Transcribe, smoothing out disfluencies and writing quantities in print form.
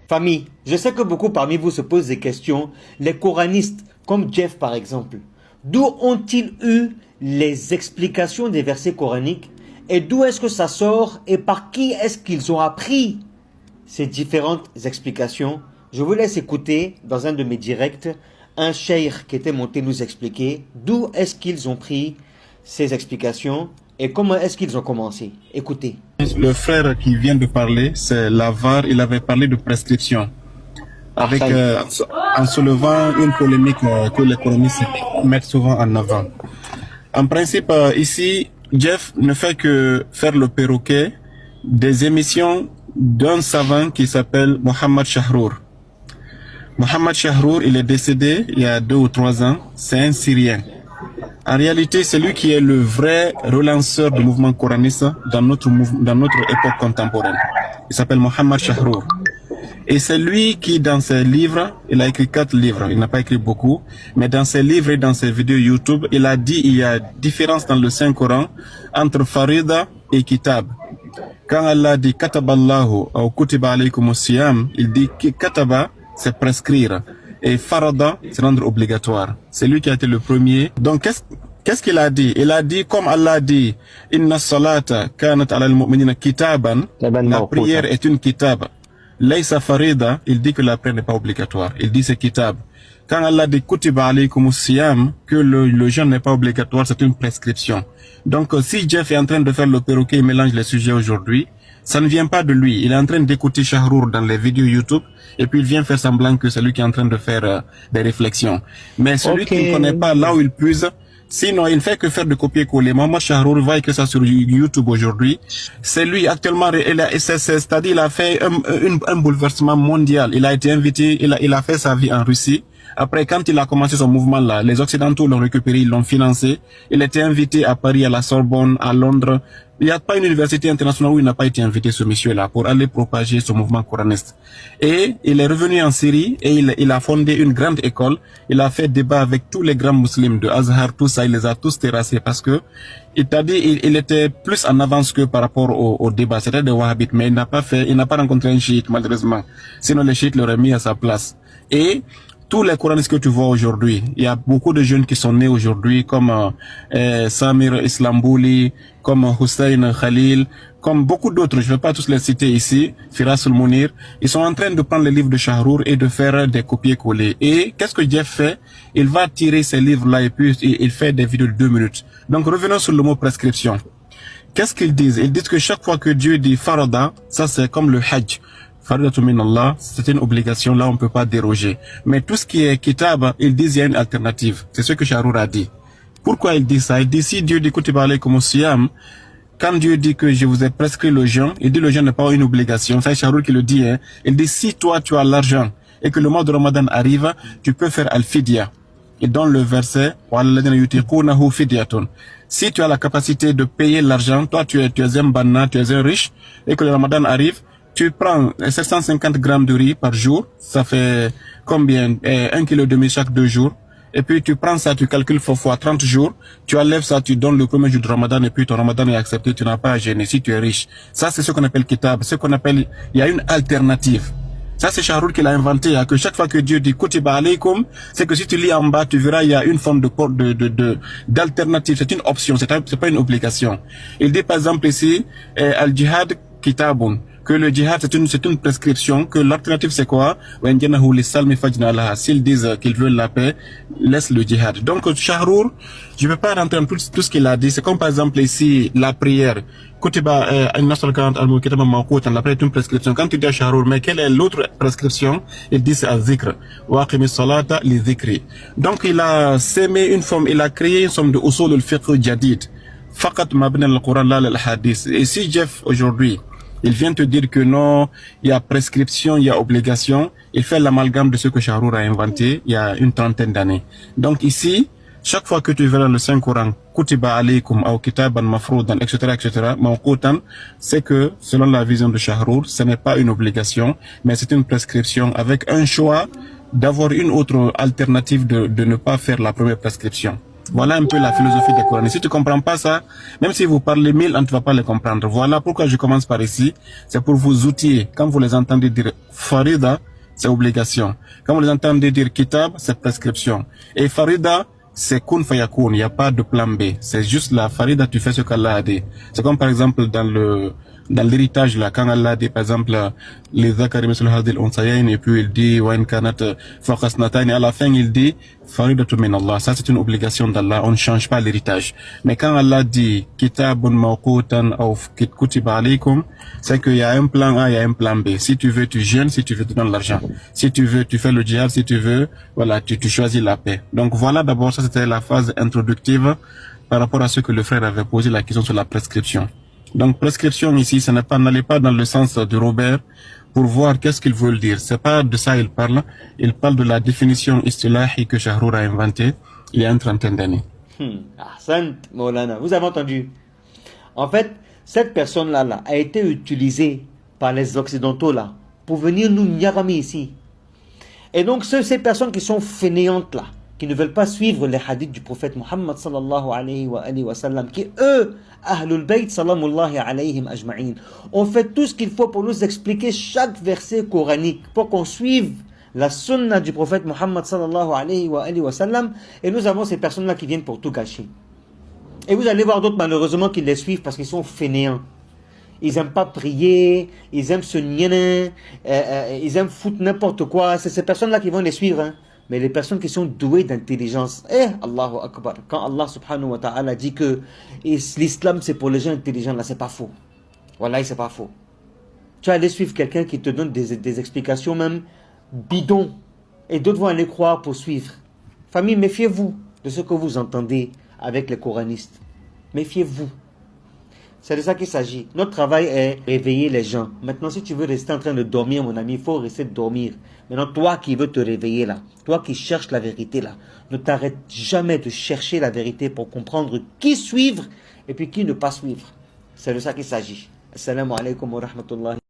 Famille, je sais que beaucoup parmi vous se posent des questions. Les coranistes, comme Jeff par exemple, d'où ont-ils eu les explications des versets coraniques et d'où est-ce que ça sort et par qui est-ce qu'ils ont appris ces différentes explications? Je vous laisse écouter dans un de mes directs un cheikh qui était monté nous expliquer d'où est-ce qu'ils ont pris ces explications et comment est-ce qu'ils ont commencé. Écoutez. Le frère qui vient de parler, c'est Lavar, il avait parlé de prescription. Avec, en soulevant une polémique que les économistes mettent souvent en avant. En principe, ici, Jeff ne fait que faire le perroquet des émissions d'un savant qui s'appelle Mohamed Chahrour. Mohamed Chahrour, il est décédé il y a 2 ou 3 ans, c'est un Syrien. En réalité, c'est lui qui est le vrai relanceur du mouvement coraniste dans notre époque contemporaine. Il s'appelle Mohamed Chahrour. Et c'est lui qui, dans ses livres, il a écrit 4 livres, il n'a pas écrit beaucoup, mais dans ses livres et dans ses vidéos YouTube, il a dit il y a différence dans le Saint-Coran entre Farida et Kitab. Quand Allah dit Kataballahu ou Kutiba alaykum siyam, il dit que Kataba, c'est prescrire. Et Farada, c'est rendre obligatoire. C'est lui qui a été le premier. Donc, qu'est-ce qu'il a dit? Il a dit, comme Allah dit, Inna salata kanat ala al-mu'minina kitaban, la prière est une kitab. Laysa farida, il dit que la prière n'est pas obligatoire. Il dit c'est kitab. Quand Allah dit Kutiba alaykum siyam, que le jeûne n'est pas obligatoire, c'est une prescription. Donc, si Jeff est en train de faire le perroquet, il mélange les sujets aujourd'hui, ça ne vient pas de lui. Il est en train d'écouter Chahrour dans les vidéos YouTube et puis il vient faire semblant que c'est lui qui est en train de faire des réflexions. Mais celui qui ne connaît pas là où il puise, sinon il ne fait que faire de copier-coller. Maman Chahrour voit que ça sur YouTube aujourd'hui. C'est lui actuellement, c'est-à-dire il a fait un bouleversement mondial. Il a été invité, il a fait sa vie en Russie. Après, quand il a commencé son mouvement-là, les Occidentaux l'ont récupéré, ils l'ont financé. Il était invité à Paris, à la Sorbonne, à Londres. Il n'y a pas une université internationale où il n'a pas été invité, ce monsieur-là, pour aller propager ce mouvement coraniste. Et il est revenu en Syrie et il a fondé une grande école. Il a fait débat avec tous les grands musulmans de Azhar, tout ça, il les a tous terrassés parce que il t'a dit, il était plus en avance que par rapport au débat. C'était des wahhabites, mais il n'a pas rencontré un chiite, malheureusement. Sinon, les chiites l'auraient mis à sa place. Et tous les coranistes que tu vois aujourd'hui, il y a beaucoup de jeunes qui sont nés aujourd'hui, comme Samir Islambouli, comme Hussein Khalil, comme beaucoup d'autres, je ne vais pas tous les citer ici, Firas al-Mounir, ils sont en train de prendre les livres de Chahrour et de faire des copier-coller. Et qu'est-ce que Jeff fait? Il va tirer ces livres-là et puis il fait des vidéos de 2 minutes. Donc revenons sur le mot prescription. Qu'est-ce qu'ils disent? Ils disent que chaque fois que Dieu dit farada, ça c'est comme le hajj. Faridatu min Allah, c'est une obligation, là on ne peut pas déroger. Mais tout ce qui est kitab, ils disent il y a une alternative. C'est ce que Chahrour a dit. Pourquoi il dit ça? Il dit si Dieu dit kutiba alaykum siyam, quand Dieu dit que je vous ai prescrit le jeûne, il dit le jeûne n'est pas une obligation. C'est Chahrour qui le dit. Hein. Il dit si toi tu as l'argent et que le mois de Ramadan arrive, tu peux faire al-fidya. Il donne le verset si tu as la capacité de payer l'argent, toi tu es un banna, tu es un riche, et que le Ramadan arrive, tu prends 750 grammes de riz par jour, ça fait combien? 1,5 kg chaque 2 jours. Et puis tu prends ça, tu calcules fois 30 jours, tu enlèves ça, tu donnes le premier jour de Ramadan et puis ton Ramadan est accepté, tu n'as pas à gêner si tu es riche. Ça c'est ce qu'on appelle kitab, ce qu'on appelle, il y a une alternative. Ça c'est Chahrour qui l'a inventé, hein, que chaque fois que Dieu dit kutiba alaykum, c'est que si tu lis en bas, tu verras il y a une forme d'alternative, c'est une option, c'est pas une obligation. Il dit par exemple ici, al-jihad kitabun, que le djihad c'est une prescription, que l'alternative c'est quoi? S'ils disent qu'ils veulent la paix, laisse le djihad. Donc Chahrour, je ne vais pas rentrer dans tout ce qu'il a dit, c'est comme par exemple ici la prière. La prière est une prescription. Quand tu dis à Chahrour, mais quelle est l'autre prescription? Il dit c'est al-zikr. Donc il a sémé une forme, il a créé une forme de usul al-fiqh jadid. Faqat mabna al-Quran la al-hadith. Et si Jeff aujourd'hui il vient te dire que non, il y a prescription, il y a obligation. Il fait l'amalgame de ce que Chahrour a inventé il y a une 30aine d'années. Donc ici, chaque fois que tu verras le Saint-Coran, Kutiba alaykum ou Kitaban mafroudan, etc., mawqutan, c'est que, selon la vision de Chahrour, ce n'est pas une obligation, mais c'est une prescription avec un choix d'avoir une autre alternative de ne pas faire la première prescription. Voilà un peu la philosophie des Coranistes. Si tu comprends pas ça, même si vous parlez 1000, on ne va pas les comprendre. Voilà pourquoi je commence par ici. C'est pour vous outiller. Quand vous les entendez dire Farida, c'est obligation. Quand vous les entendez dire Kitab, c'est prescription. Et Farida, c'est kun fayakun. Il n'y a pas de plan B. C'est juste la Farida, tu fais ce qu'Allah a dit. C'est comme par exemple dans l'héritage là, quand Allah dit par exemple les zakari misl hadil unsayayn, et puis il dit wa in kanat faqasnatayn, à la fin il dit faridatu min Allah. Ça c'est une obligation d'Allah, on ne change pas l'héritage. Mais quand Allah dit kitabun mawqutan aw kutiba alaykum, c'est qu'il y a un plan A, il y a un plan B. Si tu veux tu jeûnes, si tu veux tu donnes l'argent, si tu veux tu fais le djihad, si tu veux voilà tu choisis la paix. Donc voilà, d'abord ça c'était la phase introductive par rapport à ce que le frère avait posé la question sur la prescription. Donc prescription ici, ça n'est pas, n'allez pas dans le sens de Robert pour voir qu'est-ce qu'il veut dire. C'est pas de ça il parle. Il parle de la définition istilahi que Shahrour a inventée il y a une trentaine d'années. Ahsan, Maulana, vous avez entendu. En fait, cette personne-là a été utilisée par les Occidentaux là pour venir nous nyarami ici. Et donc ces personnes qui sont fainéantes là, qui ne veulent pas suivre les hadiths du prophète Muhammad sallallahu alayhi wa sallam, qui eux, Ahlul Bayt salamullahi alayhim ajma'in, ont fait tout ce qu'il faut pour nous expliquer chaque verset coranique, pour qu'on suive la sunna du prophète Muhammad sallallahu alayhi wa sallam, et nous avons ces personnes-là qui viennent pour tout gâcher. Et vous allez voir d'autres malheureusement qui les suivent parce qu'ils sont fainéants. Ils n'aiment pas prier, ils aiment se nier, ils aiment foutre n'importe quoi. C'est ces personnes-là qui vont les suivre, hein. Mais les personnes qui sont douées d'intelligence, Allahu Akbar, quand Allah subhanahu wa ta'ala dit que l'islam c'est pour les gens intelligents, là c'est pas faux. Voilà, c'est pas faux. Tu vas aller suivre quelqu'un qui te donne des explications même bidons, et d'autres vont aller croire pour suivre. Famille, méfiez-vous de ce que vous entendez avec les coranistes. Méfiez-vous. C'est de ça qu'il s'agit. Notre travail est réveiller les gens. Maintenant, si tu veux rester en train de dormir, mon ami, il faut rester de dormir. Maintenant, toi qui veux te réveiller là, toi qui cherches la vérité là, ne t'arrête jamais de chercher la vérité pour comprendre qui suivre et puis qui ne pas suivre. C'est de ça qu'il s'agit. Assalamu alaikum wa rahmatullahi.